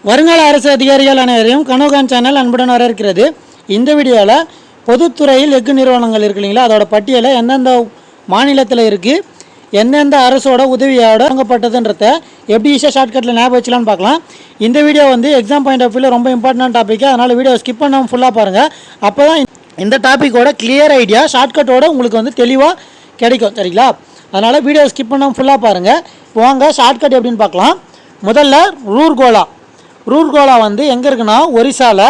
வருங்கால அரசு அதிகாரிகள் அனைவரையும் கனோகான் சேனல் அன்புடன் வரவேற்கிறது. இந்த வீடியோவில் பொதுத்துறையில் எஃகு நிறுவனங்கள் இருக்கு இல்லைங்களா, அதோட பட்டியலை எந்தெந்த மாநிலத்தில் இருக்குது, எந்தெந்த அரசோட உதவியோட வழங்கப்பட்டதுன்றத எப்படி ஈஸியாக ஷார்ட்கட்டில் ஞாபகம் வச்சலான்னு பார்க்கலாம். இந்த வீடியோ எக்ஸாம் பாயிண்ட் ஆஃப் வியூவில் ரொம்ப இம்பார்ட்டன்ட் டாபிக். அதனால் வீடியோ ஸ்கிப் பண்ணாமல் ஃபுல்லாக பாருங்கள். அப்போ தான் இந்த டாப்பிக்கோட கிளியர் ஐடியா ஷார்ட்கட்டோட உங்களுக்கு தெளிவாக கிடைக்கும். சரிங்களா? அதனால் வீடியோ ஸ்கிப் பண்ணாமல் ஃபுல்லாக பாருங்கள். வாங்க ஷார்ட்கட் எப்படின்னு பார்க்கலாம். முதல்ல ரூர்கோலா எங்கே இருக்குன்னா ஒரிசாவில்.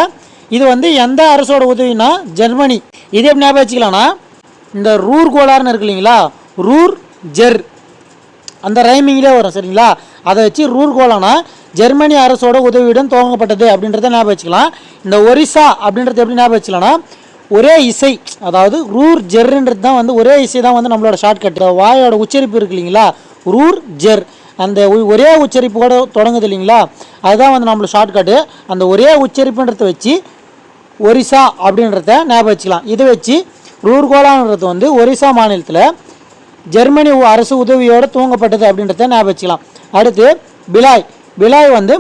இது எந்த அரசோட உதவினா ஜெர்மனி. இது எப்படி ஞாபகம் வச்சுக்கலாம்னா, இந்த ரூர்கோலான்னு இருக்கு இல்லைங்களா, ரூர் ஜெர் அந்த ரைமிங்லேயே வரும். சரிங்களா? அதை வச்சு ரூர்கோலானா ஜெர்மனி அரசோட உதவியுடன் துவங்கப்பட்டது அப்படின்றத ஞாபகம் வச்சுக்கலாம். இந்த ஒரிசா அப்படின்றது எப்படி ஞாபகம் வச்சுக்கலாம்னா, ஒரே இசை, அதாவது ரூர் ஜெர்ன்றது தான் ஒரே இசை தான் நம்மளோட ஷார்ட்கட். வாயோட உச்சரிப்பு இருக்கு இல்லைங்களா, ரூர் ஜெர், அந்த ஒரே உச்சரிப்போட தொடங்குது இல்லைங்களா, அதுதான் நம்மளோட ஷார்ட்கட்டு. அந்த ஒரே உச்சரிப்புன்றத வச்சு ஒரிசா அப்படின்றத ஞாபகம் வச்சுக்கலாம். இதை வச்சு ரூர்கோலான்றது ஒரிசா மாநிலத்தில் ஜெர்மனி அரசு உதவியோடு துவங்கப்பட்டது அப்படின்றத ஞாபகம் வச்சுக்கலாம். அடுத்து பிலாய்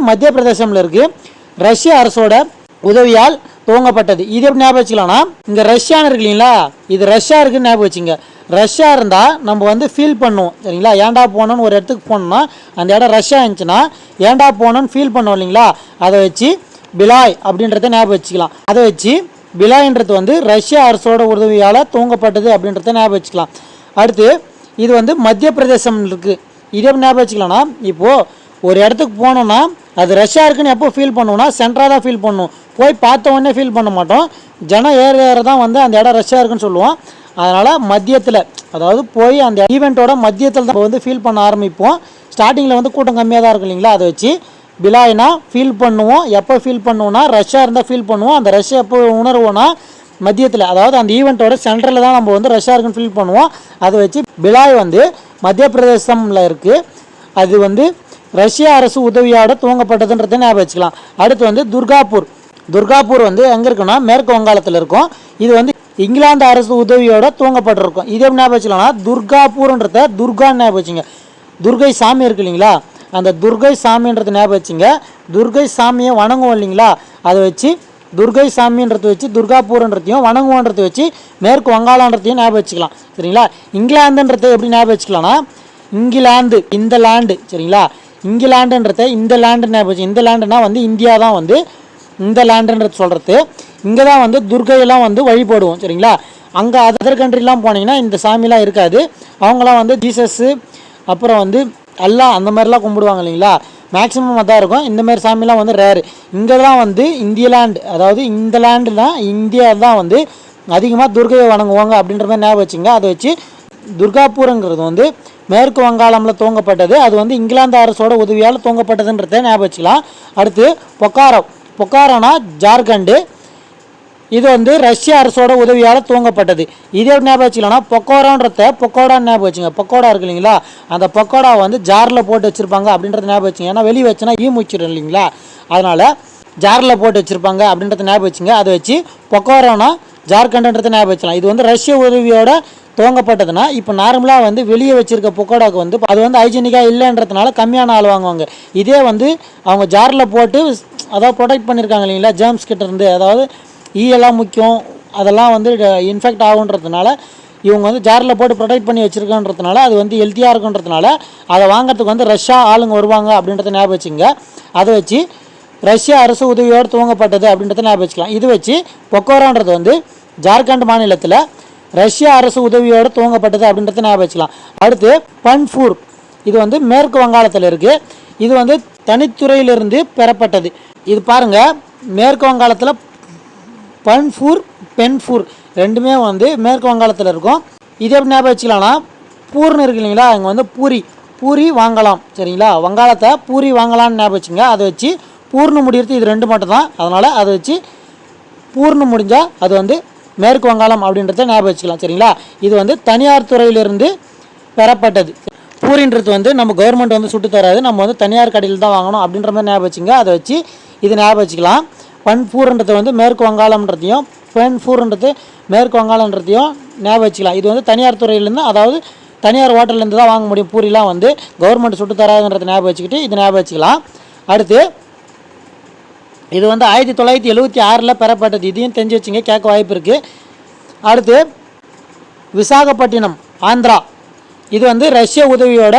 மத்திய பிரதேசமில் இருக்குது. ரஷ்ய அரசோட உதவியால் துவங்கப்பட்டது. இது எப்படி ஞாபகம் வச்சுக்கலாம்னா, இங்கே ரஷ்யான்னு இருக்கு இல்லைங்களா, இது ரஷ்யா இருக்குன்னு ஞாபகம் வச்சுங்க. ரஷ்யா இருந்தால் நம்ம ஃபீல் பண்ணுவோம். சரிங்களா? ஏண்டா போனோன்னு ஒரு இடத்துக்கு போனோம்னா அந்த இடம் ரஷ்யா இருந்துச்சுன்னா ஏண்டா போனோன்னு ஃபீல் பண்ணுவோம் இல்லைங்களா, அதை வச்சு பிலாய் அப்படின்றத ஞாபகம் வச்சுக்கலாம். அதை வச்சு பிலாய்ன்றது ரஷ்ய அரசோட உதவியால் துவங்கப்பட்டது அப்படின்றத ஞாபகம் வச்சுக்கலாம். அடுத்து இது மத்திய பிரதேசம் இருக்குது. இதே ஞாபகம் வச்சுக்கலாம்னா, இப்போது ஒரு இடத்துக்கு போனோம்னா அது ரஷ்யா இருக்குன்னு எப்போ ஃபீல் பண்ணுவோம்னா சென்ட்ராக தான் ஃபீல் பண்ணுவோம். போய் பார்த்த உடனே ஃபீல் பண்ண மாட்டோம். ஜனம் ஏற தான் அந்த இடம் ரஷ்யா இருக்குன்னு சொல்லுவோம். அதனால் மத்தியத்தில், அதாவது போய் அந்த ஈவெண்ட்டோட மத்தியத்தில் தான் ஃபீல் பண்ண ஆரம்பிப்போம். ஸ்டார்டிங்கில் கூட்டம் கம்மியாக தான் இருக்கும் இல்லைங்களா, அதை வச்சு பிலாய்னா ஃபீல் பண்ணுவோம். எப்போ ஃபீல் பண்ணுவோம்னா ரஷ்யா இருந்தால் ஃபீல் பண்ணுவோம். அந்த ரஷ்யா எப்போ உணர்வோன்னா மத்தியத்தில், அதாவது அந்த ஈவெண்ட்டோட சென்ட்ரலில் தான் நம்ம ரஷ்யா இருக்குன்னு ஃபீல் பண்ணுவோம். அதை வச்சு பிலாய் மத்திய பிரதேசமில் இருக்குது. அது ரஷ்ய அரசு உதவியோட துவங்கப்பட்டதுன்றதை ஞாபகம் வச்சுக்கலாம். அடுத்து துர்காப்பூர் எங்கே இருக்குன்னா மேற்கு வங்காளத்தில் இருக்கும். இது இங்கிலாந்து அரசு உதவியோட துவங்கப்பட்டிருக்கும். இதே ஞாபகம் வச்சுக்கலாம்னா, துர்காப்பூர்ன்றத துர்கான்னு ஞாபகம் வச்சுங்க. துர்கை சாமி இருக்கு இல்லைங்களா, அந்த துர்கை சாமின்றதை ஞாபகம் வச்சுங்க. துர்கை சாமியை வணங்குவோம் இல்லைங்களா, அதை வச்சு துர்கை சாமின்றதை வச்சு துர்காப்பூர்ன்றதையும் வணங்குவோன்றதை வச்சு மேற்கு வங்காளன்றதையும் ஞாபகம் வச்சுக்கலாம். சரிங்களா? இங்கிலாந்துன்றதை எப்படி ஞாபகம் வச்சுக்கலாம்னா, இங்கிலாந்து இந்த லேண்டு. சரிங்களா? இங்கிலாண்டுன்றத இந்த லேண்டு ஞாபகம் வச்சு. இந்த லேண்டுனா இந்தியா தான் இந்த லேண்டுன்றது சொல்கிறது. இங்கே தான் துர்கையெல்லாம் வழிபடுவோம். சரிங்களா? அங்கே அதர் கண்ட்ரிலாம் போனீங்கன்னா இந்த சாமிலாம் இருக்காது. அவங்களாம் ஜீசஸ்ஸு அப்புறம் அல்லா அந்த மாதிரிலாம் கும்பிடுவாங்க இல்லைங்களா, மேக்ஸிமம் அதான் இருக்கும். இந்தமாரி சாமிலாம் ரேரு. இங்கே தான் இந்திய லேண்டு, அதாவது இந்த லேண்டு தான் இந்தியா தான் அதிகமாக துர்கையை வணங்குவாங்க அப்படின்ற மாதிரி ஞாபகம் வச்சுங்க. அதை வச்சு துர்காப்பூருங்கிறது மேற்கு வங்காளமில் துவங்கப்பட்டது. அது இங்கிலாந்து அரசோட உதவியால் துவங்கப்பட்டதுன்றதை ஞாபகம் வச்சுக்கலாம். அடுத்து பொக்காரோனா ஜார்க்கண்டு. இது ரஷ்ய அரசோட உதவியால் துவங்கப்பட்டது. இதே ஞாபகம் வச்சுக்கலாம்னா, பொக்கோடான்னு ஞாபகம் வச்சுங்க. பொக்கோடா இருக்கு இல்லைங்களா, அந்த பொக்கோடா ஜாரில் போட்டு வச்சுருப்பாங்க அப்படின்றத ஞாபகம் வச்சுங்க. ஏன்னா வெளியே வச்சுன்னா ஈமுச்சிடும் இல்லைங்களா, அதனால் ஜாரில் போட்டு வச்சுருப்பாங்க அப்படின்றத ஞாபகம் வச்சுங்க. அதை வச்சு பொக்கோரோனா ஜார்க்கண்டுன்றதை ஞாபகம் வச்சுக்கலாம். இது ரஷ்ய உதவியோட துவங்கப்பட்டதுன்னா, இப்போ நார்மலாக வெளியே வச்சுருக்க பொக்கோடாவுக்கு அது ஹைஜீனிக்காக இல்லைன்றதுனால கம்மியான ஆள் வாங்குவாங்க. இதே அவங்க ஜாரில் போட்டு அதாவது ப்ரொடெக்ட் பண்ணியிருக்காங்க இல்லைங்களா, ஜேர்ம்ஸ் கிட்டேருந்து, அதாவது ஈயெல்லாம் முக்கியம், அதெல்லாம் இன்ஃபெக்ட் ஆகுன்றதுனால இவங்க ஜாரில் போட்டு ப்ரொடெக்ட் பண்ணி வச்சுருக்கன்றதுனால அது ஹெல்த்தியாக இருக்குன்றதுனால அதை வாங்கிறதுக்கு ரஷ்யா ஆளுங்க வருவாங்க அப்படின்றத ஞாபகம் வச்சுங்க. அதை வச்சு ரஷ்ய அரசு உதவியோடு துவங்கப்பட்டது அப்படின்றத ஞாபகம் வச்சுக்கலாம். இது வச்சு பொக்கோரான்றது ஜார்க்கண்ட் மாநிலத்தில் ரஷ்ய அரசு உதவியோடு துவங்கப்பட்டது அப்படின்றத ஞாபகம் வச்சுக்கலாம். அடுத்து பன்ஃபூர். இது மேற்கு வங்காளத்தில் இருக்குது. இது தனித்துறையிலிருந்து பெறப்பட்டது. இது பாருங்கள், மேற்கு வங்காளத்தில் பன்ஃபூர் பென்ஃபூர் ரெண்டுமே மேற்கு வங்காளத்தில் இருக்கும். இதே எப்படி ஞாபகம் வச்சுக்கலாம்னா, பூர்னு இருக்கு இல்லைங்களா, இங்கே பூரி வாங்கலாம். சரிங்களா? வங்காளத்தை பூரி வாங்கலாம்னு ஞாபகம் வச்சுங்க. அதை வச்சு பூர்ணு முடிகிறது இது ரெண்டு மட்டும் தான். அதனால் அதை வச்சு பூர்ணு முடிஞ்சால் அது மேற்கு வங்காளம் அப்படின்றத ஞாபகம் வச்சுக்கலாம். சரிங்களா? இது தனியார் துறையிலிருந்து பெறப்பட்டது. பூரின்றது நம்ம கவர்மெண்ட் சுட்டு தராது, நம்ம தனியார் கடையில் தான் வாங்கணும் அப்படின்ற மாதிரி ஞாபகம் வச்சுங்க. அதை வச்சு இது ஞாபகம் வச்சுக்கலாம். பன்ஃபூர்ன்றது மேற்கு வங்காளம்ன்றதையும் பென்ஃபூர்ன்றது மேற்கு வங்காளன்றதையும் ஞாபகம் வச்சுக்கலாம். இது தனியார் துறையிலேருந்து, அதாவது தனியார் ஹோட்டல்லேருந்து தான் வாங்க முடியும். பூரிலாம் கவர்மெண்ட் சுட்டு தராதுன்றதை ஞாபகம் வச்சுக்கிட்டு இது ஞாபகம் வச்சுக்கலாம். அடுத்து இது வந்து 1976 பெறப்பட்டது. இதையும் தெரிஞ்சு வச்சுங்க, கேட்க வாய்ப்பு இருக்குது. அடுத்து விசாகப்பட்டினம் ஆந்திரா. இது வந்து ரஷ்ய உதவியோட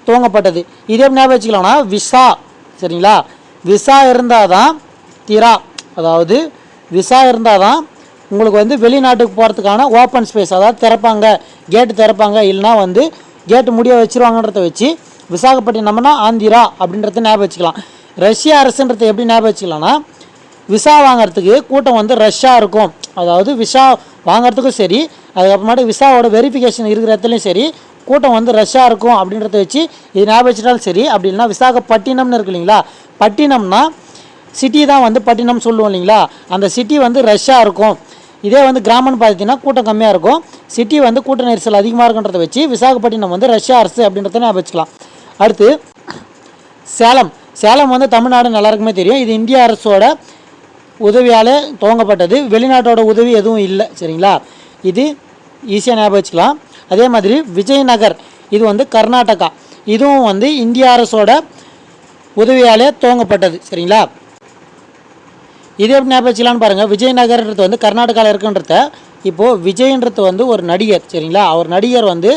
துவங்கப்பட்டது. இது எப்படி ஞாபகம் வச்சுக்கலாம்னா விசா, சரிங்களா, விசா இருந்தால் தான் திரா, அதாவது விசா இருந்தால் தான் உங்களுக்கு வந்து வெளிநாட்டுக்கு போகிறதுக்கான ஓப்பன் ஸ்பேஸ், அதாவது திறப்பாங்க, கேட்டு திறப்பாங்க, இல்லைனா வந்து கேட்டு முடிய வச்சுருவாங்கன்றத வச்சு விசாகப்பட்டினம்னா ஆந்திரா அப்படின்றத ஞாபகம் வச்சுக்கலாம். ரஷ்ய அரசுன்றதை எப்படி ஞாபகம் வச்சுக்கலாம்னா விசா வாங்கிறதுக்கு கூட்டம் வந்து ரஷ்ஷாக இருக்கும். அதாவது விசா வாங்கிறதுக்கும் சரி, அதுக்கப்புறமாட்டு விசாவோட வெரிஃபிகேஷன் இருக்கிற இடத்துலையும் சரி கூட்டம் வந்து ரஷ்ஷாக இருக்கும் அப்படின்றத வச்சு இது ஞாபகம் வச்சுட்டாலும் சரி. அப்படி இல்லைனா விசாகப்பட்டினம்னு இருக்கு இல்லைங்களா, பட்டினம்னா சிட்டி தான் வந்து பட்டினம் சொல்லுவோம் இல்லைங்களா, அந்த சிட்டி வந்து ரஷ்ஷாக இருக்கும். இதே வந்து கிராமம்னு பார்த்தீங்கன்னா கூட்டம் கம்மியாக இருக்கும், சிட்டி வந்து கூட்ட நெரிசல் அதிகமாக இருக்குன்றதை வச்சு விசாகப்பட்டினம் வந்து ரஷ்யா அரசு அப்படின்றத ஞாபகம் வச்சுக்கலாம். அடுத்து சேலம். சேலம் வந்து தமிழ்நாடு எல்லாருக்குமே தெரியும். இது இந்திய அரசோட உதவியால் துவங்கப்பட்டது. வெளிநாட்டோட உதவி எதுவும் இல்லை, சரிங்களா. இது ஈஸியாக ஞாபகம் வச்சுக்கலாம். அதே மாதிரி விஜயநகர், இது வந்து கர்நாடகா. இதுவும் வந்து இந்திய அரசோட உதவியாலே துவங்கப்பட்டது, சரிங்களா. இது எப்படி ஞாபகம் வச்சுக்கலான்னு பாருங்கள். விஜயநகர்ன்றது வந்து கர்நாடகாவில் இருக்குன்றத, இப்போது விஜயன்றது வந்து ஒரு நடிகர், சரிங்களா. அவர் நடிகர் வந்து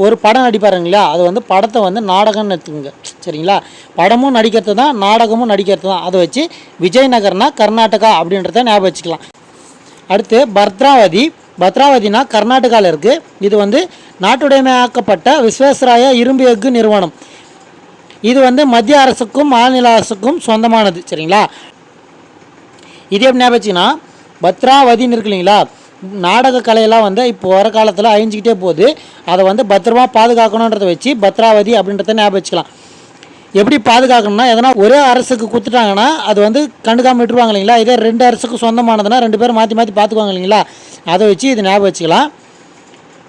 ஒரு படம் நடிப்பாருங்களா, அது வந்து படத்தை வந்து நாடகம்னு எடுத்துக்கோங்க, சரிங்களா. படமும் நடிக்கிறது தான், நாடகமும் நடிக்கிறது தான். அதை வச்சு விஜயநகர்னா கர்நாடகா அப்படின்றத ஞாபகம் வச்சுக்கலாம். அடுத்து பத்ராவதி. பத்ராவதினா கர்நாடகாவில் இருக்குது. இது வந்து நாட்டுடைமையாக்கப்பட்ட விஸ்வேஸ்வராய இரும்பு எஃகு நிறுவனம். இது வந்து மத்திய அரசுக்கும் மாநில அரசுக்கும் சொந்தமானது, சரிங்களா. இது எப்படி ஞாபகம் வச்சுன்னா பத்ராவதின்னு இருக்கு இல்லைங்களா, நாடக கலையெல்லாம் வந்து இப்போ வர காலத்தில் அழிஞ்சிக்கிட்டே போகுது, அதை வந்து பத்திரமா பாதுகாக்கணுன்றதை வச்சு பத்ராவதி அப்படின்றத ஞாபகம் வச்சுக்கலாம். எப்படி பாதுகாக்கணும்னா, எதனா ஒரே அரசுக்கு கொடுத்துட்டாங்கன்னா அது வந்து கண்டுக்காமல் விட்டுருவாங்க இல்லைங்களா. இதே 2 அரசுக்கு சொந்தமானதுன்னா 2 பேரும் மாற்றி மாற்றி பார்த்துக்குவாங்க இல்லைங்களா, அதை வச்சு இது ஞாபகம் வச்சுக்கலாம்.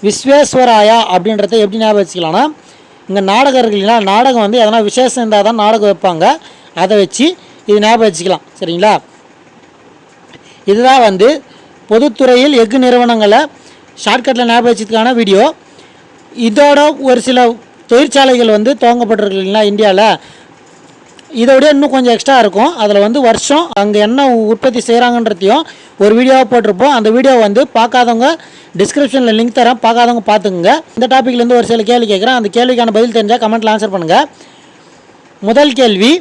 விஸ்வேஸ்வராயா அப்படின்றத எப்படி ஞாபகம் வச்சுக்கலாம்னா, இங்கே நாடகம் இருக்கு இல்லைங்களா, நாடகம் வந்து எதனா விசேஷம் இருந்தால் தான் நாடகம் வைப்பாங்க, அதை வச்சு இது ஞாபகம் வச்சுக்கலாம், சரிங்களா. இதுதான் வந்து பொதுத்துறையில் எஃகு நிறுவனங்களை ஷார்ட்கட்டில் ஞாபகம் வச்சதுக்கான வீடியோ. இதோட ஒரு சில தொழிற்சாலைகள் வந்து துவங்கப்பட்டிருக்கு இல்லைங்களா இந்தியாவில், இதோட இன்னும் கொஞ்சம் எக்ஸ்ட்ரா இருக்கும். அதில் வந்து வருஷம் அங்கே என்ன உற்பத்தி செய்கிறாங்கன்றதையும் ஒரு வீடியோவாக போட்டிருப்போம். அந்த வீடியோ வந்து பார்க்காதவங்க டிஸ்கிரிப்ஷனில் லிங்க் தரேன், பார்க்காதவங்க பார்த்துக்குங்க. இந்த டாப்பிக்லேருந்து ஒரு சில கேள்வி கேட்குறேன், அந்த கேள்விக்கான பதில் தெரிஞ்சால் கமெண்ட்டில் ஆன்சர் பண்ணுங்கள். முதல் கேள்வி,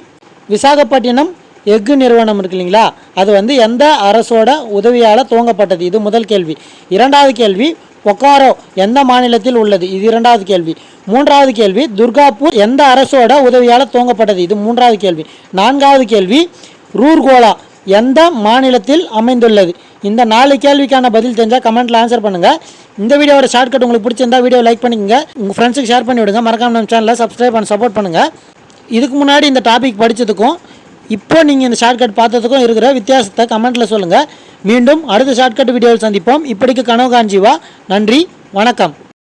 விசாகப்பட்டினம் எஃகு நிறுவனம் இருக்கு இல்லைங்களா, அது வந்து எந்த அரசோட உதவியால் துவங்கப்பட்டது? இது முதல் கேள்வி. இரண்டாவது கேள்வி, பொக்காரோ எந்த மாநிலத்தில் உள்ளது? இது இரண்டாவது கேள்வி. மூன்றாவது கேள்வி, துர்காப்பூர் எந்த அரசோட உதவியால் துவங்கப்பட்டது? இது மூன்றாவது கேள்வி. நான்காவது கேள்வி, ரூர்கோலா எந்த மாநிலத்தில் அமைந்துள்ளது? இந்த 4 கேள்விக்கான பதில் தெரிஞ்சால் கமெண்ட்டில் ஆன்சர் பண்ணுங்கள். இந்த வீடியோட ஷார்ட்கட் உங்களுக்கு பிடிச்சிருந்தா வீடியோ லைக் பண்ணிக்கங்க, உங்கள் ஃப்ரெண்ட்ஸுக்கு ஷேர் பண்ணி விடுங்க, மறக்காம நம்ம சேனலில் சப்ஸ்கிரைப் பண்ணி சப்போர்ட் பண்ணுங்கள். இதுக்கு முன்னாடி இந்த டாபிக் படித்ததுக்கும் இப்போ நீங்கள் இந்த ஷார்ட்கட் பார்த்ததுக்கும் இருக்கிற வித்தியாசத்தை கமெண்ட்டில் சொல்லுங்கள். மீண்டும் அடுத்த ஷார்ட்கட் வீடியோவில் சந்திப்போம். இப்படிக்கு கனவு காஞ்சிவா. நன்றி, வணக்கம்.